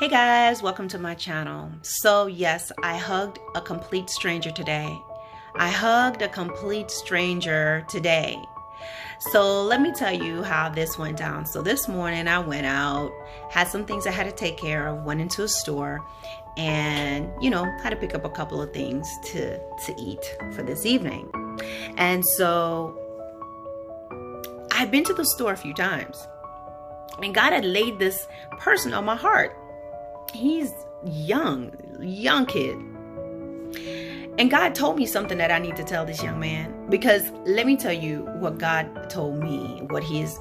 Hey guys, welcome to my channel. So yes, I hugged a complete stranger today. So let me tell you how this went down. So this morning I went out, had some things I had to take care of, went into a store and, had to pick up a couple of things to eat for this evening. And so I've been to the store a few times and God had laid this person on my heart. He's young kid. And God told me something that I need to tell this young man, because let me tell you what God told me, what he has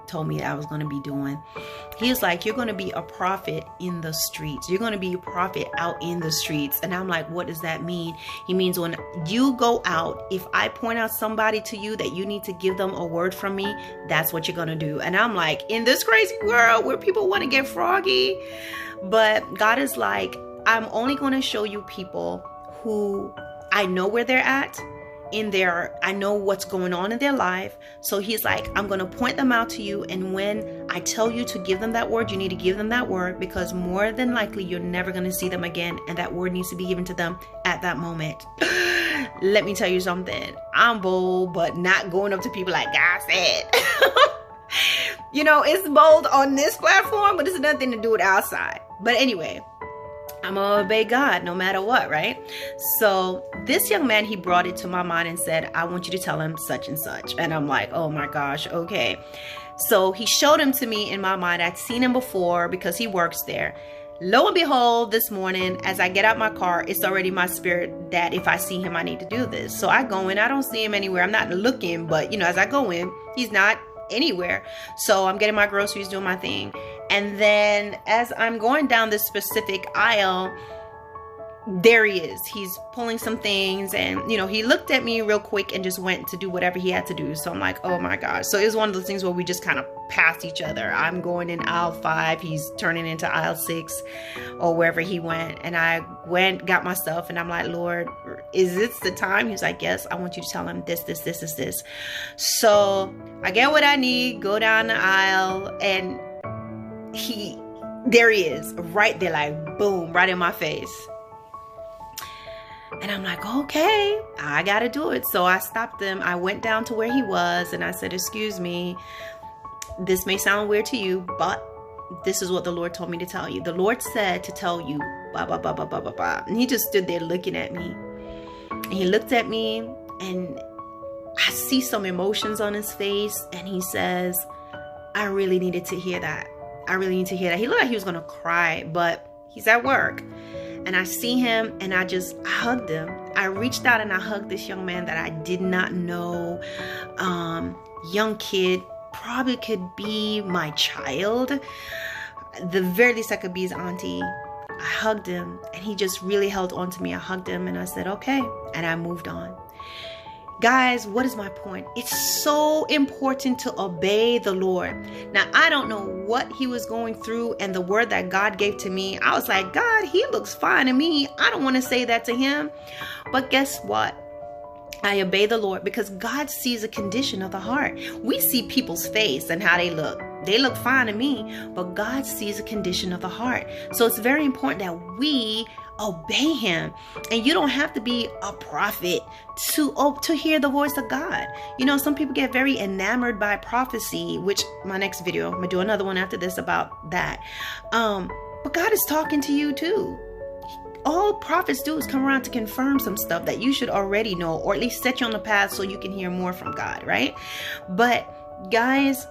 told me I was going to be doing. He was like, you're going to be a prophet in the streets. You're going to be a prophet out in the streets. And I'm like, what does that mean? He means when you go out, if I point out somebody to you that you need to give them a word from me, that's what you're going to do. And I'm like, in this crazy world where people want to get froggy. But God is like, I'm only going to show you people who I know where they're at I know what's going on in their life. So he's like, I'm going to point them out to you. And when I tell you to give them that word, you need to give them that word, because more than likely you're never going to see them again. And that word needs to be given to them at that moment. Let me tell you something. I'm bold, but not going up to people like God said. It's bold on this platform, but it's nothing to do with outside. But anyway, I'm gonna obey God no matter what, right? So this young man, he brought it to my mind and said, I want you to tell him such and such. And I'm like, oh my gosh, okay. So he showed him to me in my mind. I'd seen him before because he works there. Lo and behold, this morning, as I get out my car, it's already my spirit that if I see him, I need to do this. So I go in, I don't see him anywhere. I'm not looking, but as I go in, he's not anywhere. So I'm getting my groceries, doing my thing. And then as I'm going down this specific aisle, there he is. He's pulling some things and, he looked at me real quick and just went to do whatever he had to do. So I'm like, oh my gosh. So it was one of those things where we just kind of passed each other. I'm going in aisle 5. He's turning into aisle 6 or wherever he went. And I went, got my stuff, and I'm like, Lord, is this the time? He's like, yes, I want you to tell him this. So I get what I need, go down the aisle, and there he is right there, like boom, right in my face. And I'm like, okay, I gotta do it. So I stopped him. I went down to where he was and I said, excuse me, this may sound weird to you, but this is what the Lord told me to tell you. The Lord said to tell you blah, blah, blah, blah, blah, blah, blah. And he just stood there looking at me. And he looked at me and I see some emotions on his face. And he says, I really needed to hear that. I really need to hear that. He looked like he was going to cry, but he's at work. And I see him and I hugged him. I reached out and I hugged this young man that I did not know. Young kid, probably could be my child. The very least I could be his auntie. I hugged him and he just really held on to me. I hugged him and I said, okay. And I moved on. Guys, what is my point? It's so important to obey the Lord. Now, I don't know what he was going through, and the word that God gave to me, I was like, God, he looks fine to me. I don't want to say that to him. But guess what? I obey the Lord because God sees a condition of the heart. We see people's face and how they look. They look fine to me, but God sees a condition of the heart. So it's very important that we obey him. And you don't have to be a prophet to hear the voice of God. Some people get very enamored by prophecy, which my next video, I'm gonna do another one after this about that. But God is talking to you too. All prophets do is come around to confirm some stuff that you should already know, or at least set you on the path so you can hear more from God, right? But guys,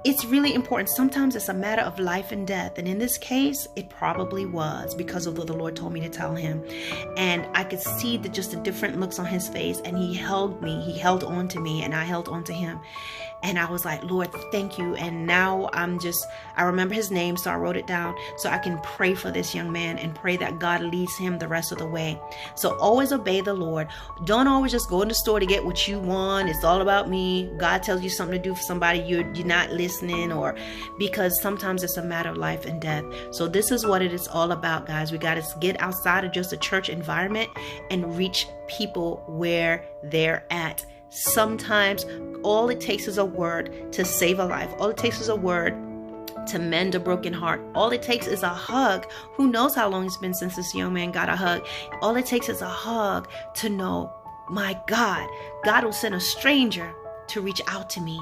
it's really important. Sometimes it's a matter of life and death. And in this case, it probably was, because of what the Lord told me to tell him. And I could see just the different looks on his face. And he held me. He held on to me and I held on to him. And I was like, Lord, thank you. And now I remember his name, so I wrote it down so I can pray for this young man and pray that God leads him the rest of the way. So always obey the Lord. Don't always just go in the store to get what you want. It's all about me. God tells you something to do for somebody, you're not listening, or because sometimes it's a matter of life and death. So this is what it is all about, guys. We got to get outside of just a church environment and reach people where they're at. Sometimes all it takes is a word to save a life. All it takes is a word to mend a broken heart. All it takes is a hug. Who knows how long it's been since this young man got a hug? All it takes is a hug to know, my God will send a stranger to reach out to me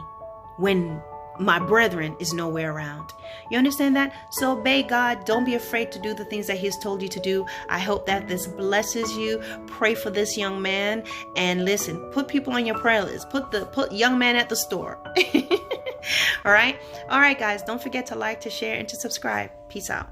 when my brethren is nowhere around. You understand that? So obey God. Don't be afraid to do the things that He's told you to do. I hope that this blesses you. Pray for this young man. And listen, put people on your prayer list. Put young man at the store. All right, guys. Don't forget to like, to share, and to subscribe. Peace out.